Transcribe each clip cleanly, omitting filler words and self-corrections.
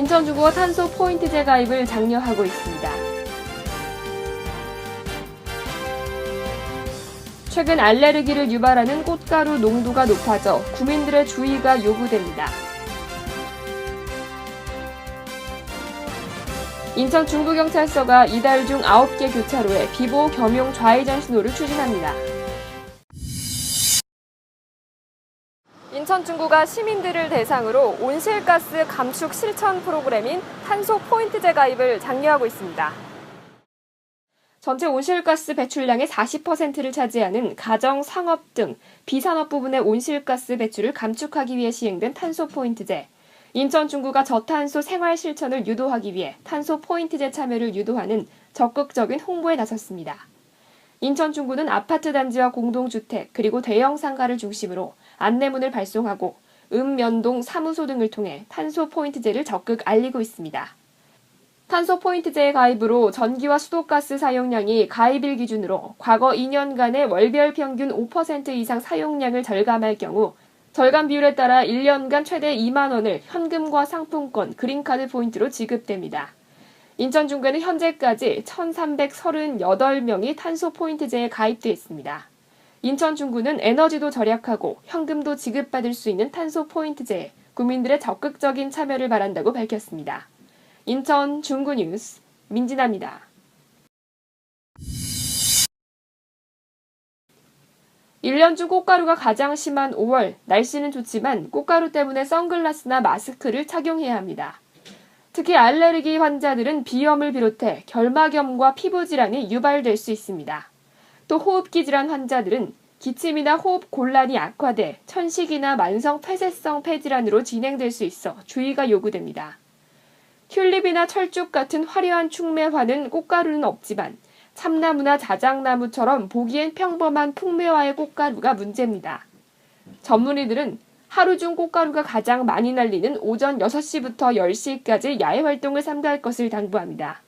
인천중구가 탄소 포인트제 가입을 장려하고 있습니다. 최근 알레르기를 유발하는 꽃가루 농도가 높아져 구민들의 주의가 요구됩니다. 인천 중부경찰서가 이달 중 9개 교차로에 비보호 겸용 좌회전 신호를 추진합니다. 인천 중구가 시민들을 대상으로 온실가스 감축 실천 프로그램인 탄소 포인트제 가입을 장려하고 있습니다. 전체 온실가스 배출량의 40%를 차지하는 가정, 상업 등 비산업 부분의 온실가스 배출을 감축하기 위해 시행된 탄소 포인트제. 인천 중구가 저탄소 생활 실천을 유도하기 위해 탄소 포인트제 참여를 유도하는 적극적인 홍보에 나섰습니다. 인천 중구는 아파트 단지와 공동주택 그리고 대형 상가를 중심으로 안내문을 발송하고 읍면동 사무소 등을 통해 탄소 포인트제를 적극 알리고 있습니다. 탄소 포인트제의 가입으로 전기와 수도가스 사용량이 가입일 기준으로 과거 2년간의 월별 평균 5% 이상 사용량을 절감할 경우 절감 비율에 따라 1년간 최대 2만 원을 현금과 상품권, 그린카드 포인트로 지급됩니다. 인천 중구에는 현재까지 1,338명이 탄소 포인트제에 가입돼 있습니다. 인천 중구는 에너지도 절약하고 현금도 지급받을 수 있는 탄소 포인트제에 국민들의 적극적인 참여를 바란다고 밝혔습니다. 인천 중구 뉴스 민진아입니다. 일 년 중 꽃가루가 가장 심한 5월, 날씨는 좋지만 꽃가루 때문에 선글라스나 마스크를 착용해야 합니다. 특히 알레르기 환자들은 비염을 비롯해 결막염과 피부질환이 유발될 수 있습니다. 또 호흡기 질환 환자들은 기침이나 호흡 곤란이 악화돼 천식이나 만성 폐쇄성 폐질환으로 진행될 수 있어 주의가 요구됩니다. 튤립이나 철쭉 같은 화려한 충매화는 꽃가루는 없지만 참나무나 자작나무처럼 보기엔 평범한 풍매화의 꽃가루가 문제입니다. 전문의들은 하루 중 꽃가루가 가장 많이 날리는 오전 6시부터 10시까지 야외 활동을 삼가할 것을 당부합니다.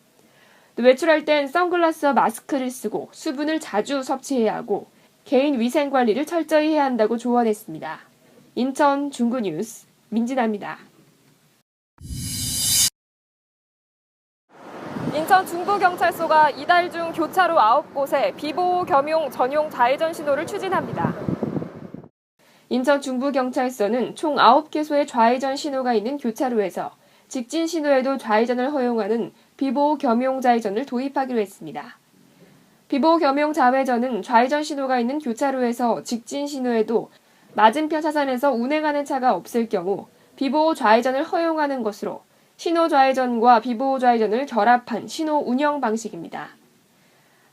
또 외출할 땐 선글라스와 마스크를 쓰고 수분을 자주 섭취해야 하고 개인 위생 관리를 철저히 해야 한다고 조언했습니다. 인천 중구 뉴스 민진아입니다. 인천 중부경찰서가 이달 중 교차로 9곳에 비보호 겸용 전용 좌회전 신호를 추진합니다. 인천 중부경찰서는 총 9개소의 좌회전 신호가 있는 교차로에서 직진 신호에도 좌회전을 허용하는 비보호 겸용 좌회전을 도입하기로 했습니다. 비보호 겸용 좌회전은 좌회전 신호가 있는 교차로에서 직진 신호에도 맞은편 차선에서 운행하는 차가 없을 경우 비보호 좌회전을 허용하는 것으로 신호 좌회전과 비보호 좌회전을 결합한 신호 운영 방식입니다.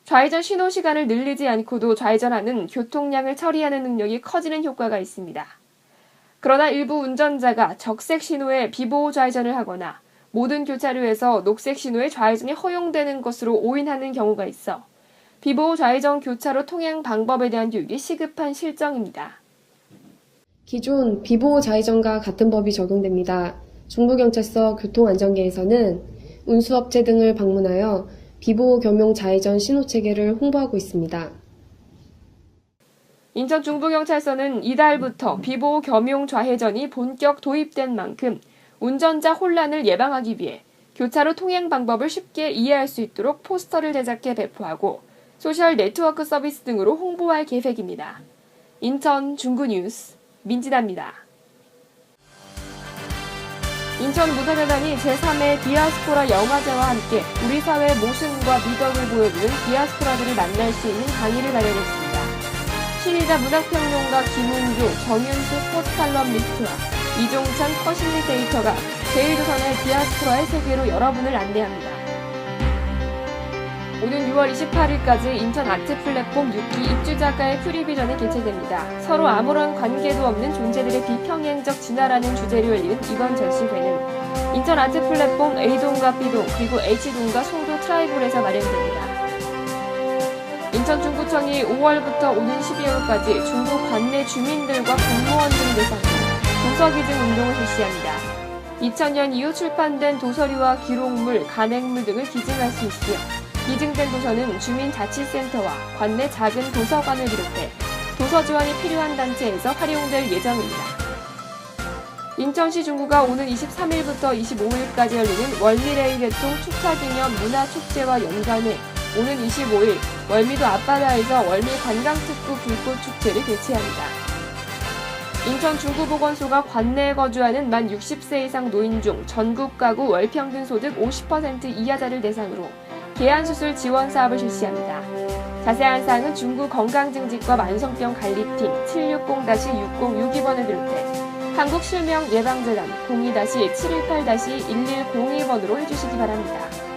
좌회전 신호 시간을 늘리지 않고도 좌회전하는 교통량을 처리하는 능력이 커지는 효과가 있습니다. 그러나 일부 운전자가 적색 신호에 비보호 좌회전을 하거나 모든 교차로에서 녹색 신호에 좌회전이 허용되는 것으로 오인하는 경우가 있어 비보호 좌회전 교차로 통행 방법에 대한 교육이 시급한 실정입니다. 기존 비보호 좌회전과 같은 법이 적용됩니다. 중부경찰서 교통안전계에서는 운수업체 등을 방문하여 비보호 겸용 좌회전 신호체계를 홍보하고 있습니다. 인천 중부경찰서는 이달부터 비보호 겸용 좌회전이 본격 도입된 만큼 운전자 혼란을 예방하기 위해 교차로 통행 방법을 쉽게 이해할 수 있도록 포스터를 제작해 배포하고 소셜 네트워크 서비스 등으로 홍보할 계획입니다. 인천 중구 뉴스 민진아입니다. 인천 문화재단이 제3회 디아스포라 영화제와 함께 우리 사회의 모순과 미덕을 보여주는 디아스포라들을 만날 수 있는 강의를 마련했습니다. 신의자 문학평론가 김은교, 정윤수 스포츠칼럼니스트와 이종찬 퍼실리테이터가 제1조선의 디아스포라의 세계로 여러분을 안내합니다. 오는 6월 28일까지 인천 아트 플랫폼 6기 입주작가의 프리비전이 개최됩니다. 서로 아무런 관계도 없는 존재들의 비평행적 진화라는 주제로 열리는 이번 전시회는 인천 아트 플랫폼 A동과 B동 그리고 H동과 송도 트라이블에서 마련됩니다. 인천 중구청이 5월부터 오는 12월까지 중구 관내 주민들과 공무원 등 대상으로 도서기증 운동을 실시합니다. 2000년 이후 출판된 도서류와 기록물, 간행물 등을 기증할 수 있으며 기증된 도서는 주민자치센터와 관내 작은 도서관을 비롯해 도서 지원이 필요한 단체에서 활용될 예정입니다. 인천시 중구가 오는 23일부터 25일까지 열리는 월미레이 개통 축하기념 문화축제와 연관해 오는 25일 월미도 앞바다에서 월미 관광특구 불꽃축제를 개최합니다. 인천 중구보건소가 관내에 거주하는 만 60세 이상 노인 중 전국 가구 월평균 소득 50% 이하자를 대상으로 개안수술 지원 사업을 실시합니다. 자세한 사항은 중구 건강증진과 만성병 관리팀 760-6062번을 비롯해 한국실명예방재단 02-718-1102번으로 해주시기 바랍니다.